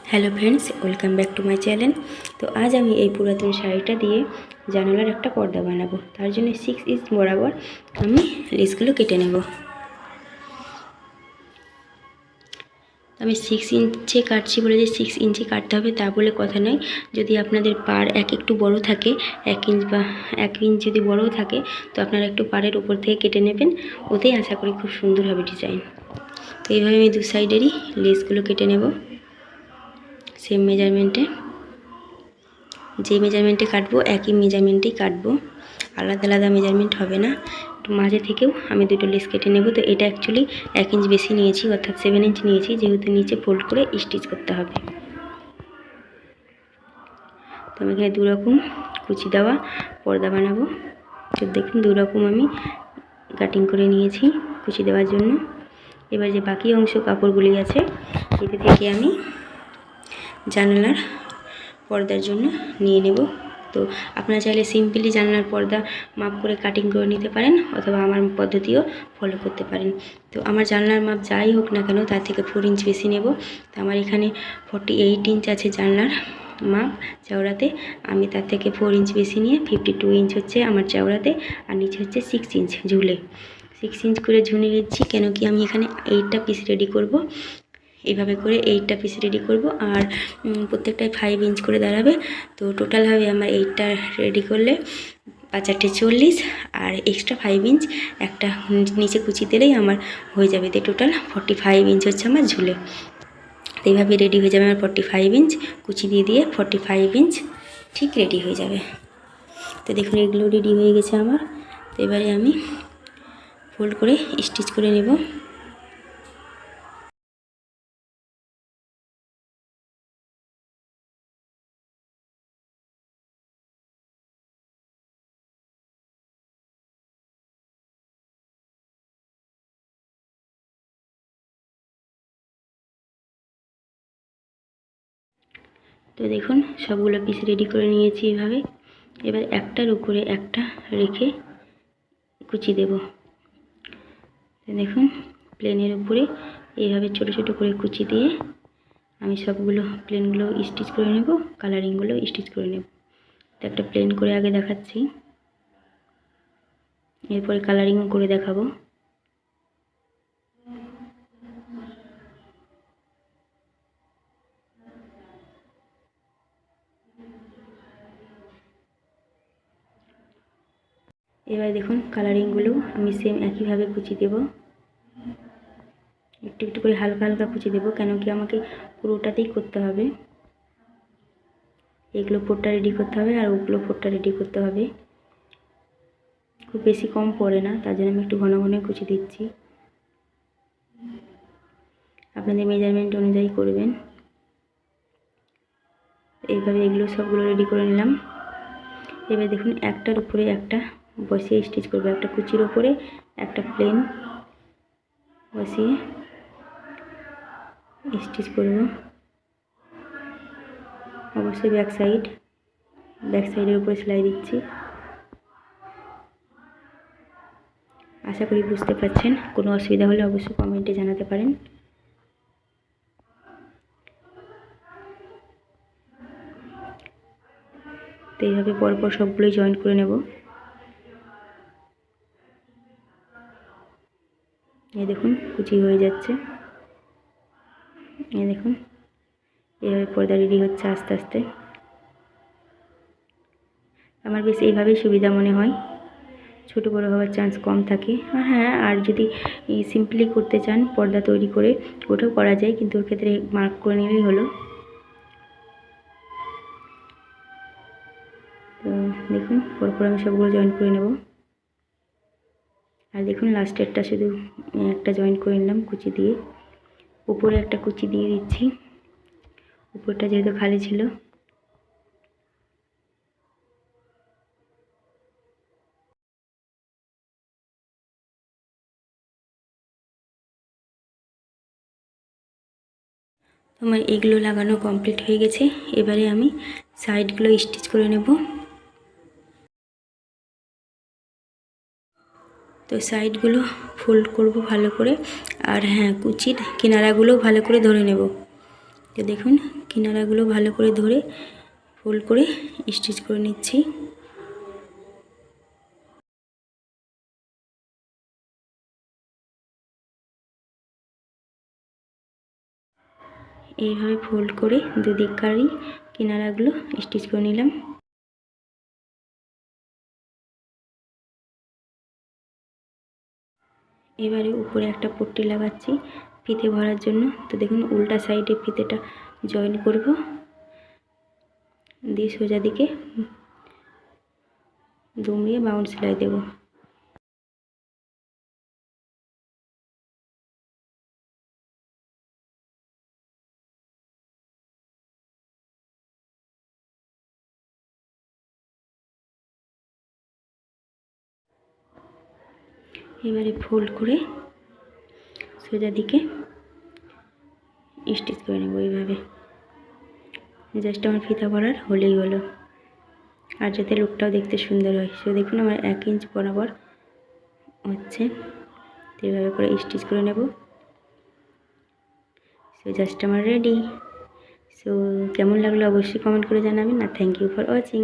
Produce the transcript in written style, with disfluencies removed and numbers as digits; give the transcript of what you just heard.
Hello friends, welcome back to my channel. তো আজ আমি এই পুরাতন শাড়িটা দিয়ে জানালার একটা পর্দা বানাবো। তার জন্য 6 ইঞ্চ বরাবর আমি লেসগুলো কেটে নেব। আমি 6 ইঞ্চে কাটছি বলে যে 6 ইঞ্চি কাটতে হবে তা বলে কথা নয়। যদি আপনাদের পাড় একটু বড় থাকে, 1 ইঞ্চ বা 1 ইঞ্চ যদি বড়ও থাকে, তো আপনারা একটু পাড়ের উপর থেকে কেটে নেবেন। ওতেই আশা করি খুব সুন্দর হবে ডিজাইন। তো এইভাবে আমি দু সাইডেরই লেসগুলো কেটে নেব সেম মেজারমেন্টে। যে মেজারমেন্টে কাটবো একই মেজারমেন্টেই কাটবো, আলাদা আলাদা মেজারমেন্ট হবে না। তো মাঝে থেকেও আমি দুটো লেস কেটে নেব। তো এটা অ্যাকচুয়ালি 1 ইঞ্চ বেশি নিয়েছি, অর্থাৎ 7 ইঞ্চ নিয়েছি, যেহেতু নিচে ফোল্ড করে স্টিচ করতে হবে। তো আমি এখানে দুরকম কুচি দেওয়া পর্দা বানাবো। তো দেখুন দুরকম আমি কাটিং করে নিয়েছি কুচি দেওয়ার জন্য। এবার যে বাকি অংশ কাপড়গুলি আছে, এতে থেকে আমি জানালার পর্দার জন্য নিয়ে নেব। তো আপনারা চাইলে সিম্পলি জানলার পর্দা মাপ করে কাটিং করে নিতে পারেন, অথবা আমার পদ্ধতিও ফলো করতে পারেন। তো আমার জানলার মাপ যাই হোক না কেন, তার থেকে 4 ইঞ্চ বেশি নেব। তো আমার এখানে 48 ইঞ্চ আছে জানলার মাপ চওড়াতে। আমি তার থেকে 4 ইঞ্চ বেশি নিয়ে 52 ইঞ্চ হচ্ছে আমার চওড়াতে, আর নিচে হচ্ছে 6 ইঞ্চ ঝুলে 6 ইঞ্চ করে ঝুলে নিচ্ছি। কেন কি আমি এখানে 8টা পিস রেডি করব। এইভাবে করে 8টা পিস রেডি করব, আর প্রত্যেকটাই 5 ইঞ্চ করে দাঁড়াবে। তো টোটাল হবে আমার 8টা রেডি করলে 5 8 40, আর এক্সট্রা 5 ইঞ্চ একটা নিচে কুচি দিলেই আমার হয়ে যাবে। তো টোটাল 45 ইঞ্চ হচ্ছে আমার ঝুলে। তো এইভাবে রেডি হয়ে যাবে আমার 45 ইঞ্চ কুচি দিয়ে দিয়ে 45 ইঞ্চ ঠিক রেডি হয়ে যাবে। তো দেখুন এগুলো রেডি হয়ে গেছে আমার। তো এবারে আমি ফোল্ড করে স্টিচ করে নেব। তো দেখুন সবগুলো পিস রেডি করে নিয়েছি এভাবে। এবার একটার উপরে একটা রেখে কুচি দেব। দেখুন প্লেনের উপরে এইভাবে ছোট ছোট করে কুচি দিয়ে আমি সবগুলো প্লেনগুলো স্টিচ করে নেব, কালারিংগুলো স্টিচ করে নেব। তো একটা প্লেন করে আগে দেখাচ্ছি, এরপরে কালারিংও করে দেখাবো। এবার দেখুন কালারিংগুলো আমি সেম একইভাবে কুচি দেব। একটু একটু করে হালকা হালকা কুচি দেব, কেন কি আমাকে পুরোটাতেই করতে হবে। এগুলো ফোরটা রেডি করতে হবে, আর ওগুলো ফোরটা রেডি করতে হবে। খুব বেশি কম পড়ে না, তার জন্য আমি একটু ঘন ঘন কুচি দিচ্ছি। আপনাদের মেজারমেন্ট অনুযায়ী করবেন। এইভাবে এগুলো সবগুলো রেডি করে নিলাম। এবার দেখুন একটার উপরে একটা বসিয়ে স্টিচ করবো। একটা কুচির ওপরে একটা প্লেন বসিয়ে স্টিচ করব। অবশ্যই ব্যাক সাইডের উপরে সেলাই দিচ্ছি। আশা করি বুঝতে পারছেন। কোনো অসুবিধা হলে অবশ্যই কমেন্টে জানাতে পারেন। তো এইভাবে পরপর সবগুলোই জয়েন্ট করে নেব। এই দেখুন কুচি হয়ে যাচ্ছে। এই দেখুন এইভাবে পর্দা রেডি হচ্ছে আস্তে আস্তে। আমার বেশ এইভাবেই সুবিধা মনে হয়, ছোটো বড়ো হওয়ার চান্স কম থাকে। আর হ্যাঁ, আর যদি সিম্পলি করতে চান পর্দা তৈরি করে, ওটাও করা যায়, কিন্তু ওর ক্ষেত্রে মার্ক করে নিলেই হলো। তো দেখুন পরপর আমি সবগুলো জয়েন করে নেব। আর দেখুন লাস্টেরটা শুধু একটা জয়েন করে নিলাম কুচি দিয়ে। উপরে একটা কুচি দিয়ে দিচ্ছি, উপরটা যেহেতু খালি ছিল। আমার এগুলো লাগানো কমপ্লিট হয়ে গেছে। এবারে আমি সাইডগুলো স্টিচ করে নেব। তো সাইডগুলো ফোল্ড করব ভালো করে, আর হ্যাঁ কুচির কিনারাগুলো ভালো করে ধরে নেব। তো দেখুন কিনারাগুলো ভালো করে ধরে ফোল্ড করে স্টিচ করে নিচ্ছি। এইভাবে ফোল্ড করে দুদিককারই কিনারাগুলো স্টিচ করে নিলাম। এবারে উপরে একটা পট্টি লাগাচ্ছি ফিতে ভরার জন্য। তো দেখুন উল্টা সাইডে ফিতেটা জয়েন করব, দিয়ে সোজা দিকে দুমড়িয়ে বাউন্ড সেলাই দেব। এবারে ফোল্ড করে সোজা দিকে স্টিচ করে নেব এইভাবে। জাস্ট আমার ফিতা ভরার হলেই হলো, আর যাতে লুকটাও দেখতে সুন্দর হয়। সো দেখুন আমার 1 ইঞ্চ বরাবর হচ্ছে, তো এইভাবে করে স্টিচ করে নেব। সো জাস্ট আমার রেডি। সো কেমন লাগলো অবশ্যই কমেন্ট করে জানাবেন, আর থ্যাংক ইউ ফর ওয়াচিং।